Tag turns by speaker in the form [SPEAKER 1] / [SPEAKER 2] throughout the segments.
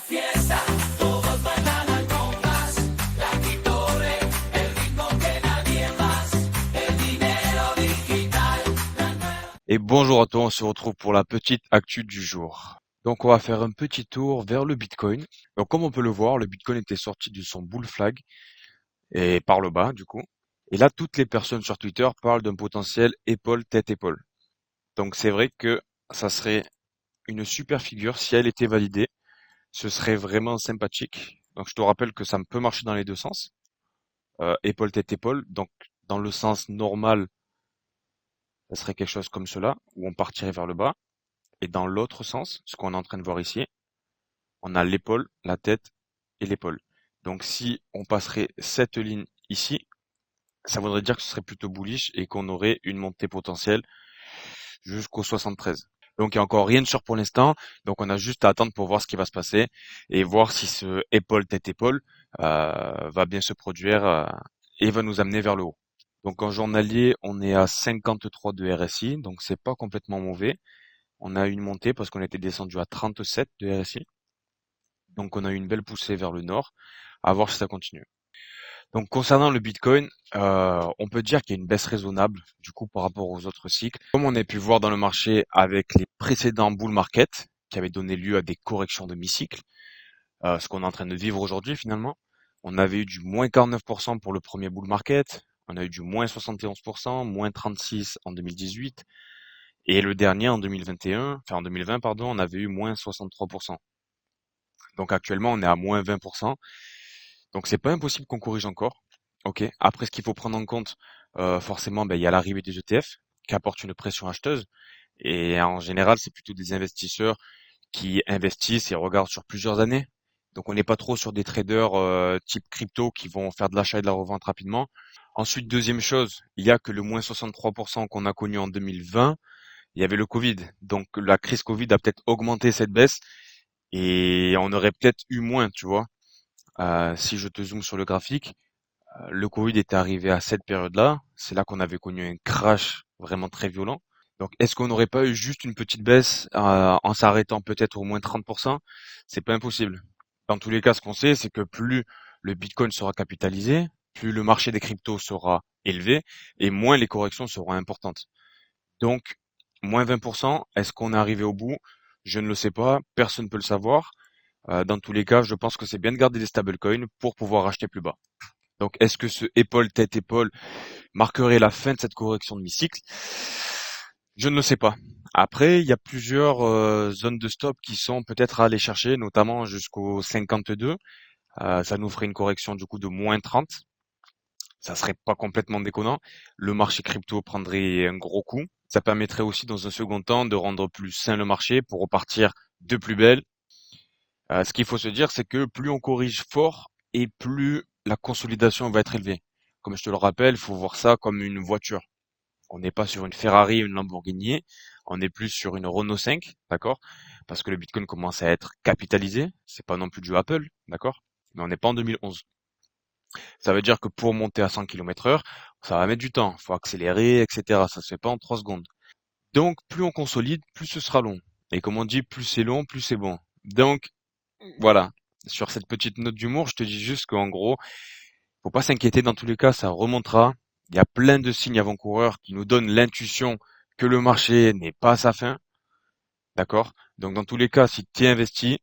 [SPEAKER 1] fiesta, todos bailan al compás, la quitore, el ritmo que nadie más, el dinero digital, la nueva...
[SPEAKER 2] Et bonjour à toi, on se retrouve pour la petite actu du jour. Donc on va faire un petit tour vers le Bitcoin. Donc comme on peut le voir, le Bitcoin était sorti de son bull flag et par le bas du coup. Et là, toutes les personnes sur Twitter parlent d'un potentiel épaule tête épaule. Donc c'est vrai que ça serait une super figure si elle était validée. Ce serait vraiment sympathique. Donc je te rappelle que ça peut marcher dans les deux sens. Épaule tête épaule. Donc dans le sens normal, ça serait quelque chose comme cela, où on partirait vers le bas. Et dans l'autre sens, ce qu'on est en train de voir ici, on a l'épaule, la tête et l'épaule. Donc si on passerait cette ligne ici, ça voudrait dire que ce serait plutôt bullish et qu'on aurait une montée potentielle jusqu'au 73. Donc il n'y a encore rien de sûr pour l'instant, donc on a juste à attendre pour voir ce qui va se passer et voir si ce épaule tête épaule va bien se produire et va nous amener vers le haut. Donc en journalier, on est à 53 de RSI, donc c'est pas complètement mauvais. On a eu une montée parce qu'on était descendu à 37 de RSI. Donc on a eu une belle poussée vers le nord. À voir si ça continue. Donc concernant le Bitcoin, on peut dire qu'il y a une baisse raisonnable du coup par rapport aux autres cycles. Comme on a pu voir dans le marché avec les précédents bull market qui avaient donné lieu à des corrections de mi-cycle, ce qu'on est en train de vivre aujourd'hui finalement. On avait eu du moins 49% pour le premier bull market, on a eu du moins 71%, moins 36 en 2018, et le dernier en 2021, enfin en 2020 pardon, on avait eu moins 63%. Donc actuellement on est à moins 20%. Donc c'est pas impossible qu'on corrige encore. Ok. Après ce qu'il faut prendre en compte, forcément, il y a l'arrivée des ETF qui apportent une pression acheteuse. Et en général, c'est plutôt des investisseurs qui investissent et regardent sur plusieurs années. Donc on n'est pas trop sur des traders type crypto qui vont faire de l'achat et de la revente rapidement. Ensuite, deuxième chose, il y a que le moins 63% qu'on a connu en 2020, il y avait le Covid. Donc la crise Covid a peut-être augmenté cette baisse et on aurait peut-être eu moins, tu vois. Si je te zoome sur le graphique, le Covid était arrivé à cette période-là. C'est là qu'on avait connu un crash vraiment très violent. Donc, est-ce qu'on n'aurait pas eu juste une petite baisse en s'arrêtant peut-être au moins 30%? C'est pas impossible. Dans tous les cas, ce qu'on sait, c'est que plus le Bitcoin sera capitalisé, plus le marché des cryptos sera élevé et moins les corrections seront importantes. Donc, moins 20%, est-ce qu'on est arrivé au bout? Je ne le sais pas, personne ne peut le savoir. Dans tous les cas, je pense que c'est bien de garder des stablecoins pour pouvoir acheter plus bas. Donc, est-ce que ce épaule tête épaule marquerait la fin de cette correction de mi-cycle? Je ne le sais pas. Après, il y a plusieurs zones de stop qui sont peut-être à aller chercher, notamment jusqu'au 52. Ça nous ferait une correction du coup de moins 30. Ça serait pas complètement déconnant. Le marché crypto prendrait un gros coup. Ça permettrait aussi dans un second temps de rendre plus sain le marché pour repartir de plus belle. Ce qu'il faut se dire, c'est que plus on corrige fort et plus la consolidation va être élevée. Comme je te le rappelle, il faut voir ça comme une voiture. On n'est pas sur une Ferrari ou une Lamborghini, on est plus sur une Renault 5, d'accord? Parce que le Bitcoin commence à être capitalisé, c'est pas non plus du Apple, d'accord? Mais on n'est pas en 2011. Ça veut dire que pour monter à 100 km/h, ça va mettre du temps, faut accélérer, etc. Ça se fait pas en 3 secondes. Donc, plus on consolide, plus ce sera long. Et comme on dit, plus c'est long, plus c'est bon. Donc, voilà. Sur cette petite note d'humour, je te dis juste qu'en gros, faut pas s'inquiéter, dans tous les cas, ça remontera. Il y a plein de signes avant-coureurs qui nous donnent l'intuition que le marché n'est pas à sa fin. D'accord? Donc, dans tous les cas, si tu es investi,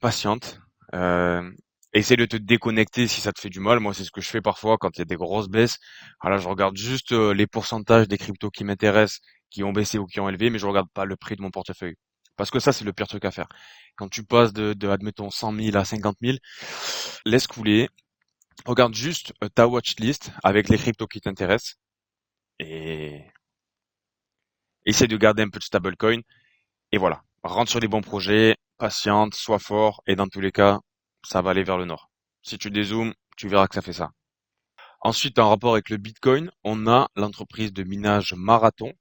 [SPEAKER 2] patiente. Euh, Essaie de te déconnecter si ça te fait du mal. Moi, c'est ce que je fais parfois quand il y a des grosses baisses. Voilà, je regarde juste les pourcentages des cryptos qui m'intéressent, qui ont baissé ou qui ont élevé, mais je regarde pas le prix de mon portefeuille. Parce que ça, c'est le pire truc à faire. Quand tu passes admettons, 100 000 à 50 000, laisse couler. Regarde juste ta watchlist avec les cryptos qui t'intéressent et essaie de garder un peu de stablecoin. Et voilà, rentre sur les bons projets, patiente, sois fort et dans tous les cas, ça va aller vers le nord. Si tu dézoomes, tu verras que ça fait ça. Ensuite, en rapport avec le Bitcoin, on a l'entreprise de minage Marathon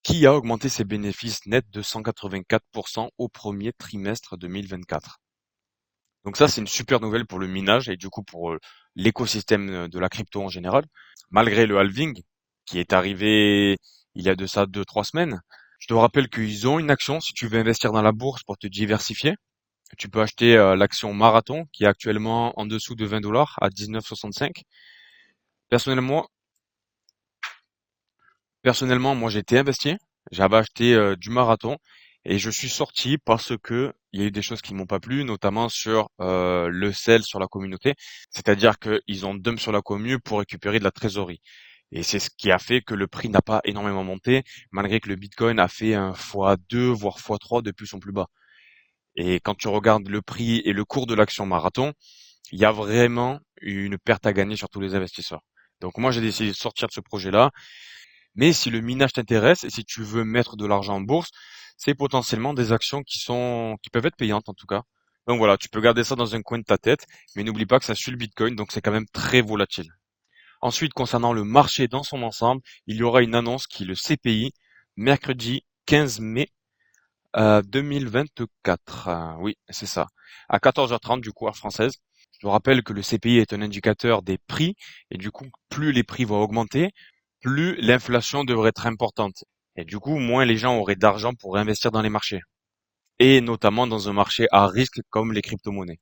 [SPEAKER 2] qui a augmenté ses bénéfices nets de 184% au premier trimestre 2024. Donc ça, c'est une super nouvelle pour le minage et du coup pour l'écosystème de la crypto en général. Malgré le halving qui est arrivé il y a de ça 2-3 semaines, je te rappelle qu'ils ont une action si tu veux investir dans la bourse pour te diversifier. Tu peux acheter l'action Marathon qui est actuellement en dessous de 20 $ à 19,65. Personnellement, personnellement, moi j'étais investi, j'avais acheté du Marathon et je suis sorti parce que il y a eu des choses qui m'ont pas plu, notamment sur le sell sur la communauté, c'est-à-dire qu'ils ont dump sur la commu pour récupérer de la trésorerie. Et c'est ce qui a fait que le prix n'a pas énormément monté, malgré que le Bitcoin a fait un x2 voire x3 depuis son plus bas. Et quand tu regardes le prix et le cours de l'action Marathon, il y a vraiment une perte à gagner sur tous les investisseurs. Donc moi j'ai décidé de sortir de ce projet-là. Mais si le minage t'intéresse et si tu veux mettre de l'argent en bourse, c'est potentiellement des actions qui peuvent être payantes en tout cas. Donc voilà, tu peux garder ça dans un coin de ta tête, mais n'oublie pas que ça suit le Bitcoin, donc c'est quand même très volatile. Ensuite, concernant le marché dans son ensemble, il y aura une annonce qui est le CPI, mercredi 15 mai 2024. Oui, c'est ça. À 14h30 du coup, heure française. Je te rappelle que le CPI est un indicateur des prix et du coup, plus les prix vont augmenter, plus l'inflation devrait être importante. Et du coup, moins les gens auraient d'argent pour réinvestir dans les marchés. Et notamment dans un marché à risque comme les crypto-monnaies.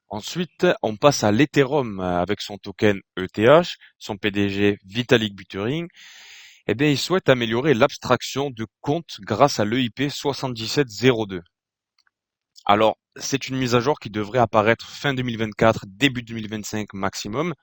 [SPEAKER 2] Ensuite, on passe à l'Ethereum avec son token ETH, son PDG Vitalik Buterin. Eh bien, il souhaite améliorer l'abstraction de compte grâce à l'EIP 7702. Alors, c'est une mise à jour qui devrait apparaître fin 2024, début 2025 maximum.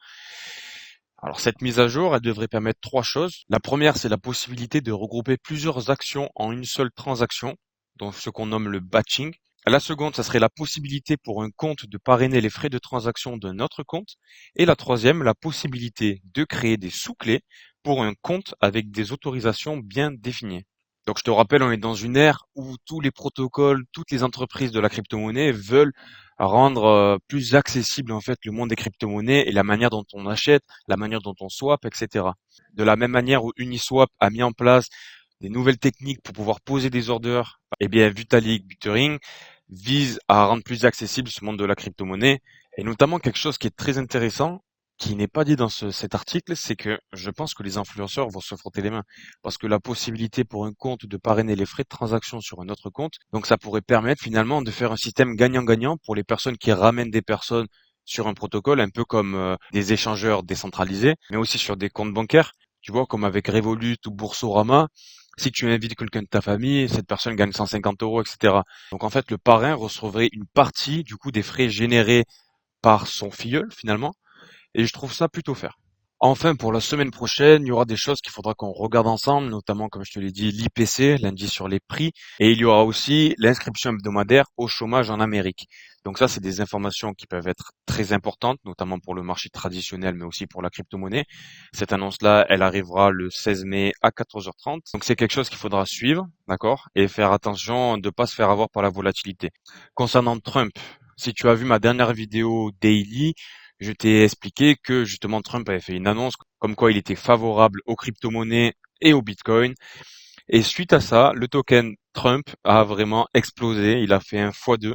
[SPEAKER 2] Alors, cette mise à jour, elle devrait permettre trois choses. La première, c'est la possibilité de regrouper plusieurs actions en une seule transaction, donc ce qu'on nomme le batching. La seconde, ça serait la possibilité pour un compte de parrainer les frais de transaction d'un autre compte. Et la troisième, la possibilité de créer des sous-clés pour un compte avec des autorisations bien définies. Donc je te rappelle, on est dans une ère où tous les protocoles, toutes les entreprises de la crypto-monnaie veulent rendre plus accessible en fait le monde des crypto-monnaies et la manière dont on achète, la manière dont on swap, etc. De la même manière où Uniswap a mis en place des nouvelles techniques pour pouvoir poser des orders, eh bien Vitalik Buterin vise à rendre plus accessible ce monde de la crypto-monnaie et notamment quelque chose qui est très intéressant, qui n'est pas dit dans cet article, c'est que je pense que les influenceurs vont se frotter les mains parce que la possibilité pour un compte de parrainer les frais de transaction sur un autre compte, donc ça pourrait permettre finalement de faire un système gagnant-gagnant pour les personnes qui ramènent des personnes sur un protocole, un peu comme des échangeurs décentralisés, mais aussi sur des comptes bancaires. Tu vois, comme avec Revolut ou Boursorama, si tu invites quelqu'un de ta famille, cette personne gagne 150 euros, etc. Donc en fait, le parrain recevrait une partie du coup des frais générés par son filleul finalement, et je trouve ça plutôt fair. Enfin, pour la semaine prochaine, il y aura des choses qu'il faudra qu'on regarde ensemble, notamment, comme je te l'ai dit, l'IPC, l'indice sur les prix, et il y aura aussi l'inscription hebdomadaire au chômage en Amérique. Donc ça, c'est des informations qui peuvent être très importantes, notamment pour le marché traditionnel, mais aussi pour la crypto-monnaie. Cette annonce-là, elle arrivera le 16 mai à 14h30. Donc c'est quelque chose qu'il faudra suivre, d'accord, et faire attention de ne pas se faire avoir par la volatilité. Concernant Trump, si tu as vu ma dernière vidéo daily, je t'ai expliqué que justement Trump avait fait une annonce comme quoi il était favorable aux crypto-monnaies et au Bitcoin. Et suite à ça, le token Trump a vraiment explosé. Il a fait un x2.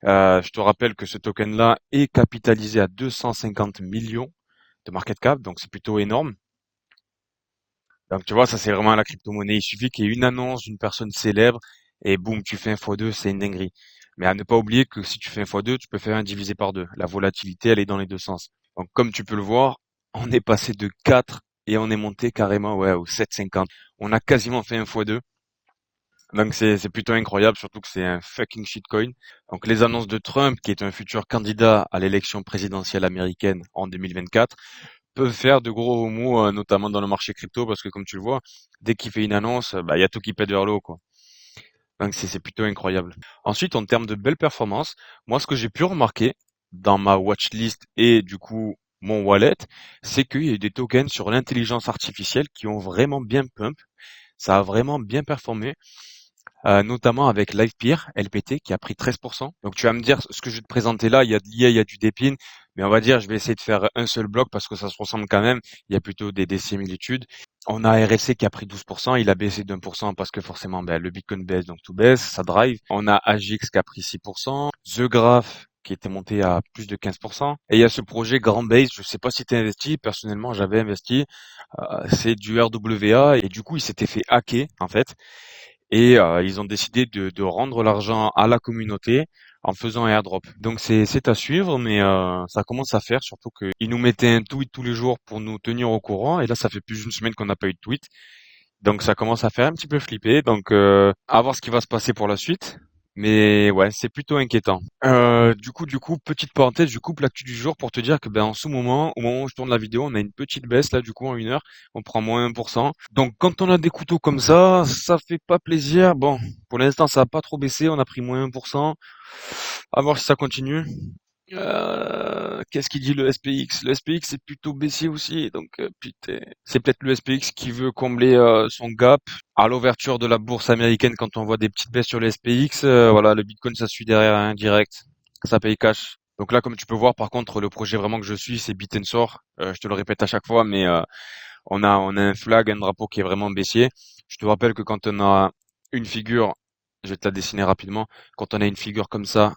[SPEAKER 2] Je te rappelle que ce token-là est capitalisé à 250 millions de market cap, donc c'est plutôt énorme. Donc tu vois, ça c'est vraiment la crypto-monnaie. Il suffit qu'il y ait une annonce d'une personne célèbre et boum, tu fais un x2, c'est une dinguerie. Mais à ne pas oublier que si tu fais un x2, tu peux faire un divisé par 2. La volatilité, elle est dans les deux sens. Donc comme tu peux le voir, on est passé de 4 et on est monté carrément ouais, au 7,50. On a quasiment fait un x2. Donc c'est plutôt incroyable, surtout que c'est un fucking shitcoin. Donc les annonces de Trump, qui est un futur candidat à l'élection présidentielle américaine en 2024, peuvent faire de gros remous, notamment dans le marché crypto, parce que comme tu le vois, dès qu'il fait une annonce, bah, il y a tout qui pète vers l'eau, quoi. Donc c'est plutôt incroyable. Ensuite, en termes de belles performances, moi ce que j'ai pu remarquer dans ma watchlist et du coup mon wallet, c'est qu'il y a eu des tokens sur l'intelligence artificielle qui ont vraiment bien pump. Ça a vraiment bien performé, notamment avec LivePeer, LPT, qui a pris 13%. Donc tu vas me dire, ce que je vais te présenter là, il y a de l'IA, il y a du Dépine, mais on va dire, je vais essayer de faire un seul bloc parce que ça se ressemble quand même. Il y a plutôt des similitudes. On a RSC qui a pris 12%, il a baissé d'1% parce que forcément, ben, le Bitcoin baisse, donc tout baisse, ça drive. On a AGX qui a pris 6%, The Graph qui était monté à plus de 15%. Et il y a ce projet Grandbase, je sais pas si tu as investi, personnellement j'avais investi, c'est du RWA et du coup il s'était fait hacker en fait. Et ils ont décidé de rendre l'argent à la communauté en faisant un airdrop. Donc c'est à suivre, mais ça commence à faire, surtout qu'ils nous mettaient un tweet tous les jours pour nous tenir au courant, et là ça fait plus d'une semaine qu'on n'a pas eu de tweet. Donc ça commence à faire un petit peu flipper. Donc à voir ce qui va se passer pour la suite. Mais ouais, c'est plutôt inquiétant. Du coup, petite parenthèse, je coupe l'actu du jour pour te dire que ben en ce moment, au moment où je tourne la vidéo, on a une petite baisse là du coup en 1 heure, on prend moins 1%. Donc quand on a des couteaux comme ça fait pas plaisir. Bon, pour l'instant ça a pas trop baissé, on a pris moins 1%. À voir si ça continue. Qu'est-ce qu'il dit le SPX? Le SPX est plutôt baissier aussi, donc putain. C'est peut-être le SPX qui veut combler son gap à l'ouverture de la bourse américaine quand on voit des petites baisses sur le SPX. Voilà, le Bitcoin ça suit derrière, hein, direct. Ça paye cash. Donc là, comme tu peux voir, par contre, le projet vraiment que je suis, c'est Bitensor. Je te le répète à chaque fois, mais on a un flag, un drapeau qui est vraiment baissier. Je te rappelle que quand on a une figure, je vais te la dessiner rapidement, quand on a une figure comme ça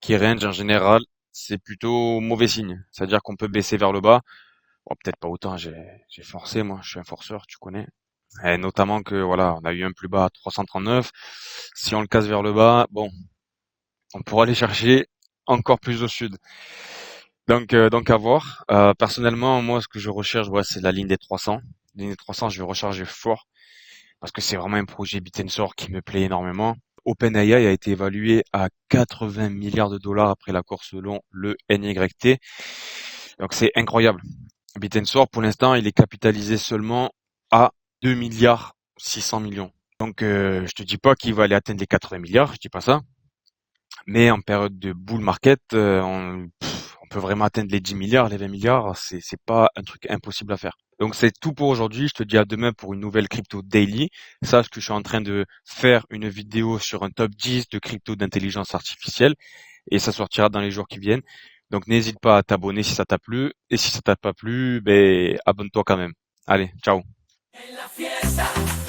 [SPEAKER 2] qui range en général, c'est plutôt mauvais signe. C'est-à-dire qu'on peut baisser vers le bas. Bon, peut-être pas autant, j'ai forcé, moi, je suis un forceur, tu connais. Et notamment que, voilà, on a eu un plus bas à 339. Si on le casse vers le bas, bon, on pourra aller chercher encore plus au sud. Donc à voir. Personnellement, moi, ce que je recherche, ouais, c'est la ligne des 300. La ligne des 300, je vais recharger fort parce que c'est vraiment un projet Bitensor qui me plaît énormément. OpenAI a été évalué à 80 milliards de dollars après l'accord selon le NYT. Donc c'est incroyable. Bitensor, pour l'instant, il est capitalisé seulement à 2 milliards 600 millions. Donc je te dis pas qu'il va aller atteindre les 80 milliards, je dis pas ça. Mais en période de bull market, on peut vraiment atteindre les 10 milliards, les 20 milliards, c'est pas un truc impossible à faire. Donc c'est tout pour aujourd'hui. Je te dis à demain pour une nouvelle crypto daily. Sache que je suis en train de faire une vidéo sur un top 10 de crypto d'intelligence artificielle et ça sortira dans les jours qui viennent. Donc n'hésite pas à t'abonner si ça t'a plu et si ça t'a pas plu, ben abonne-toi quand même. Allez, ciao.
[SPEAKER 1] En la fiesta.